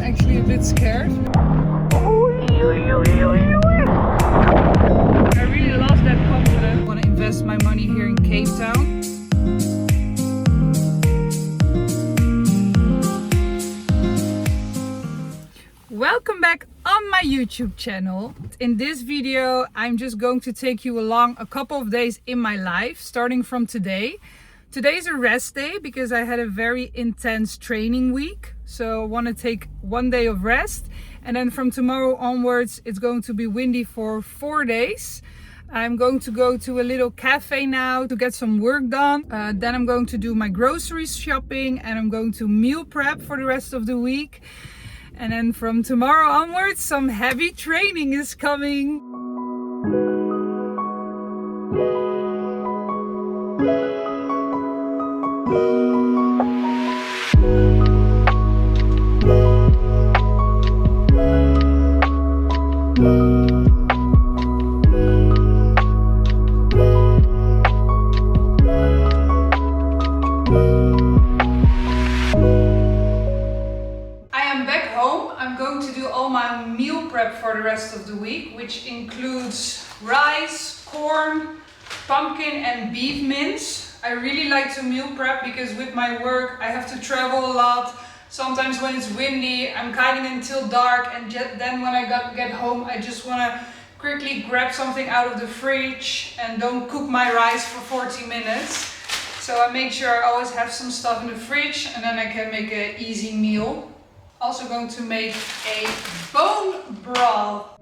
I'm actually a bit scared. I really lost that confidence. I want to invest my money here in Cape Town. Welcome back on my YouTube channel. In this video, I'm just going to take you along a couple of days in my life, starting from today. Today's a rest day because I had a very intense training week. So I want to take one day of rest. And then from tomorrow onwards, it's going to be windy for 4 days. I'm going to go to a little cafe now to get some work done. Then I'm going to do my grocery shopping and I'm going to meal prep for the rest of the week. And then from tomorrow onwards, some heavy training is coming. Meal prep for the rest of the week, which includes rice, corn, pumpkin and beef mince. I really like to meal prep because with my work I have to travel a lot. Sometimes when it's windy I'm kiting until dark, and then when I get home I just want to quickly grab something out of the fridge and don't cook my rice for 40 minutes. So I make sure I always have some stuff in the fridge and then I can make an easy meal. Also going to make a bone broth.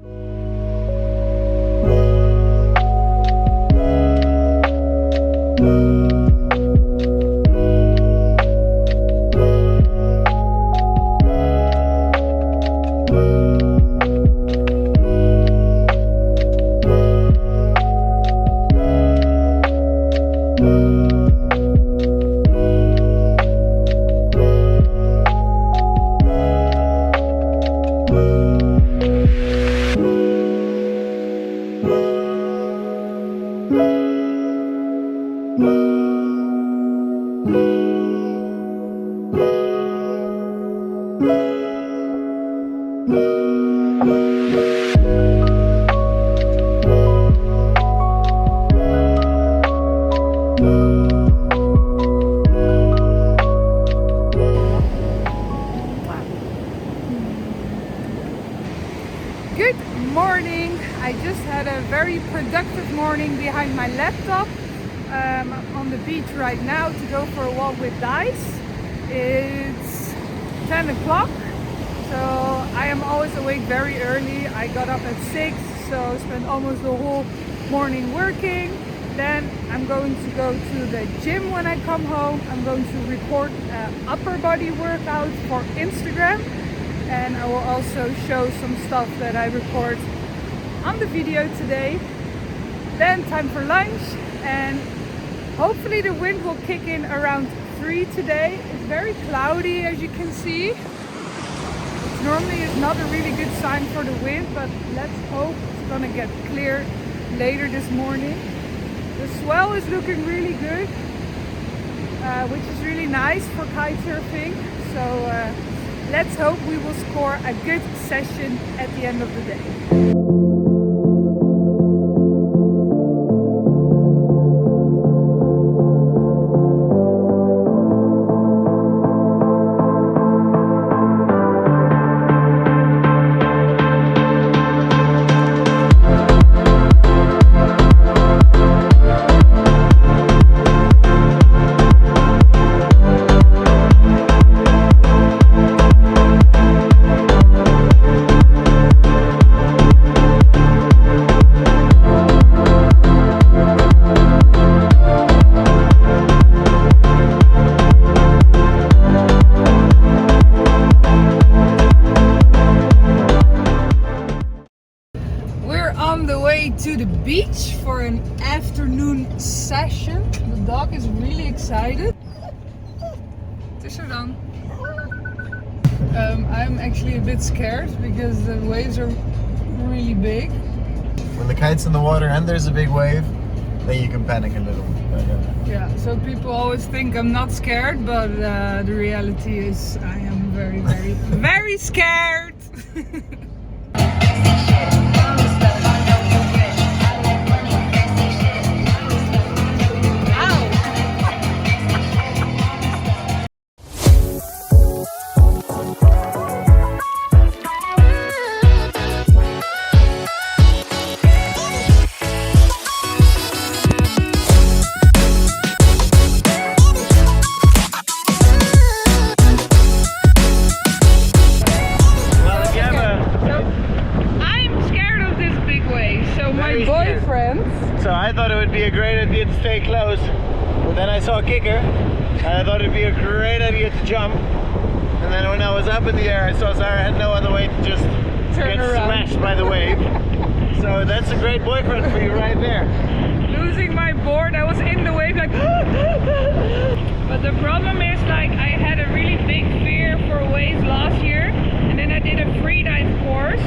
Good morning. I just had a very productive morning behind my laptop. I'm on the beach right now to go for a walk with Dice. It's 10 o'clock, so I am always awake very early. I got up at 6, so spent almost the whole morning working. Then I'm going to go to the gym when I come home. I'm going to record an upper body workout for Instagram. And I will also show some stuff that I record on the video today. Then time for lunch, and hopefully the wind will kick in around 3 today. It's very cloudy, as you can see. It normally is not a really good sign for the wind, but let's hope it's gonna get clear later this morning. The swell is looking really good, which is really nice for kite surfing. So let's hope we will score a good session at the end of the day. To the beach for an afternoon session. The dog is really excited. Het is er dan. I'm actually a bit scared because the waves are really big. When the kite's in the water and there's a big wave, then you can panic a little. Yeah, so people always think I'm not scared, but the reality is I am very, very, very scared. So I thought it would be a great idea to stay close, but then I saw a kicker and I thought it'd be a great idea to jump, and then when I was up in the air I saw Zara had no other way to just get smashed by the wave. So that's a great boyfriend for you right there. Losing my board, I was in the wave like but the problem is, like, I had a really big fear for waves last year, and then I did a free dive course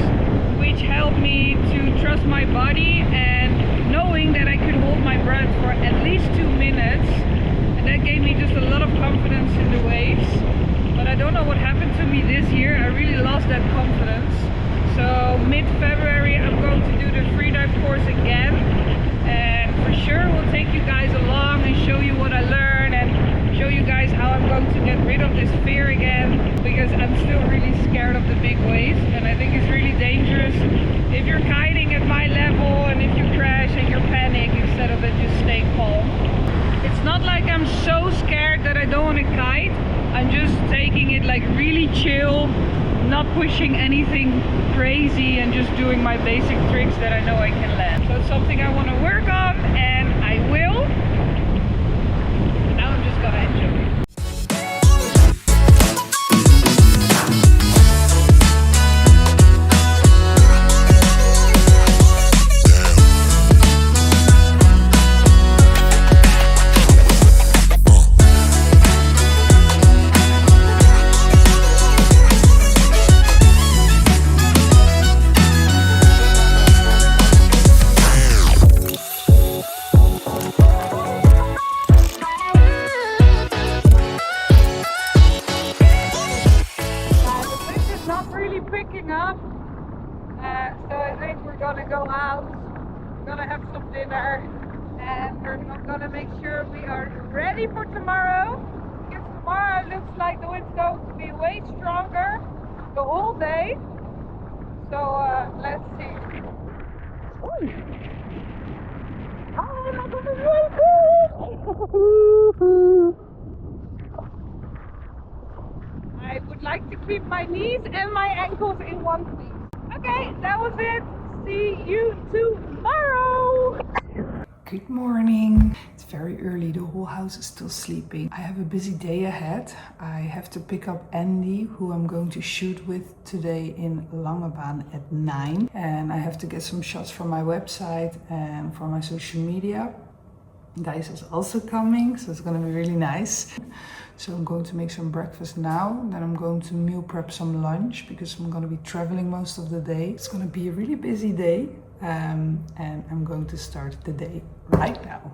which helped me to trust my body and knowing that I could hold my breath for at least 2 minutes, and that gave me just a lot of confidence in the waves. But I don't know what happened to me this year. I really lost that confidence. So mid-February I'm going to do the free dive course again, and for sure we'll take you guys along and show you what I learned and show you guys how I'm going to get rid of this fear again, because I'm still really scared of the big waves, and I think it's really dangerous if you're kiting at my level and if you crash and you panic instead of that just stay calm. It's not like I'm so scared that I don't want to kite. I'm just taking it like really chill, not pushing anything crazy and just doing my basic tricks that I know I can land. So it's something I want to work on, and I will. And now I'm just gonna enjoy it. So I think we're gonna go out, we're gonna have some dinner, and we're gonna make sure we are ready for tomorrow, because tomorrow looks like the wind's going to be way stronger the whole day. So let's see. Oh my goodness, I would like to keep my knees and my ankles in one piece. Okay, that was it. See you tomorrow. Good morning. It's very early. The whole house is still sleeping. I have a busy day ahead. I have to pick up Andy, who I'm going to shoot with today in Langebaan at 9. And I have to get some shots for my website and for my social media. Dice is also coming, so it's going to be really nice. So I'm going to make some breakfast now, then I'm going to meal prep some lunch because I'm going to be traveling most of the day. It's going to be a really busy day, and I'm going to start the day right now.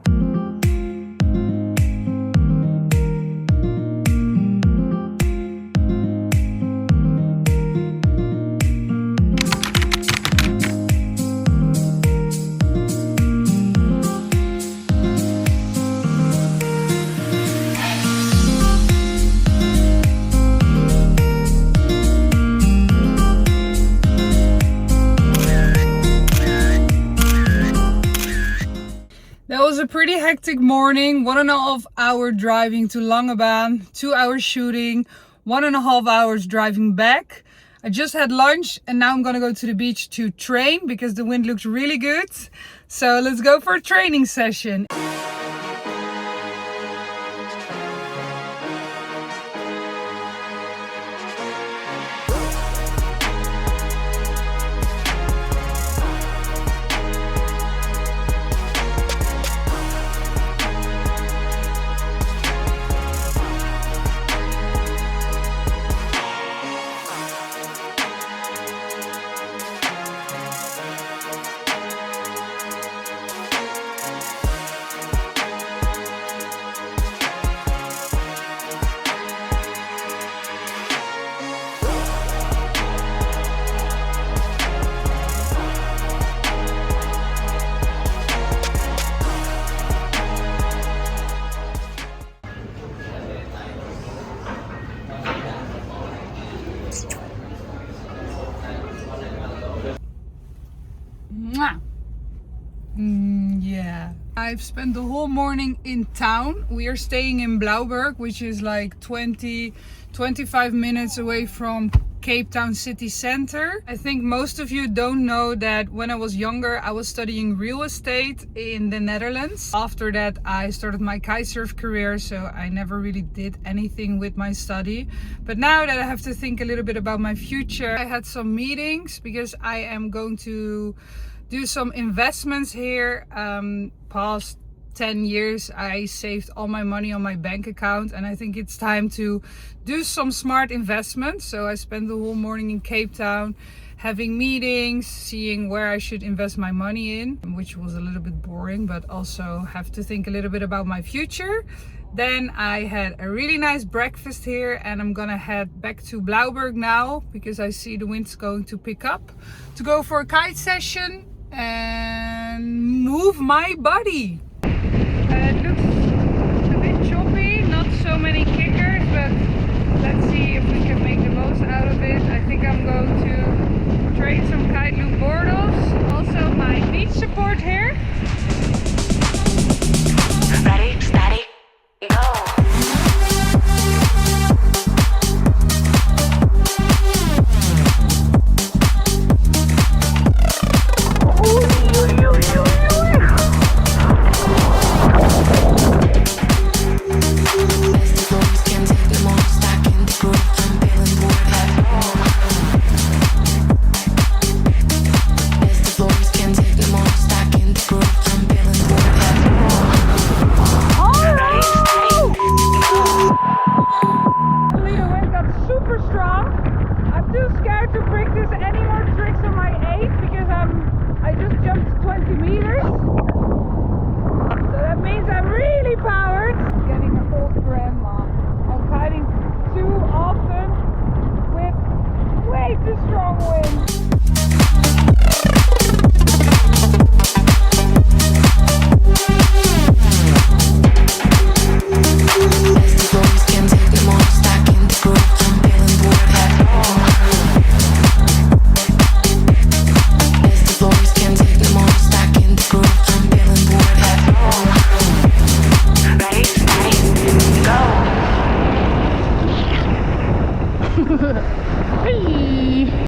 That was a pretty hectic morning. 1.5 hour driving to Langebaan, 2 hours shooting, 1.5 hours driving back. I just had lunch and now I'm gonna go to the beach to train because the wind looks really good. So let's go for a training session. I've spent the whole morning in town. We are staying in Blauberg, which is like 25 minutes away from Cape Town city center. I think most of you don't know that when I was younger, I was studying real estate in the Netherlands. After that, I started my kitesurf career, so I never really did anything with my study. But now that I have to think a little bit about my future, I had some meetings because I am going to do some investments here. Past 10 years I saved all my money on my bank account, and I think it's time to do some smart investments. So I spent the whole morning in Cape Town having meetings, seeing where I should invest my money in, which was a little bit boring, but also have to think a little bit about my future. Then I had a really nice breakfast here, and I'm gonna head back to Blauberg now because I see the wind's going to pick up to go for a kite session and move my body. It looks a bit choppy, not so many kickers, but let's see if we can make the most out of it. I think I'm going to trade some kite loop board-offs. Also my beach support here. Ready, steady, go!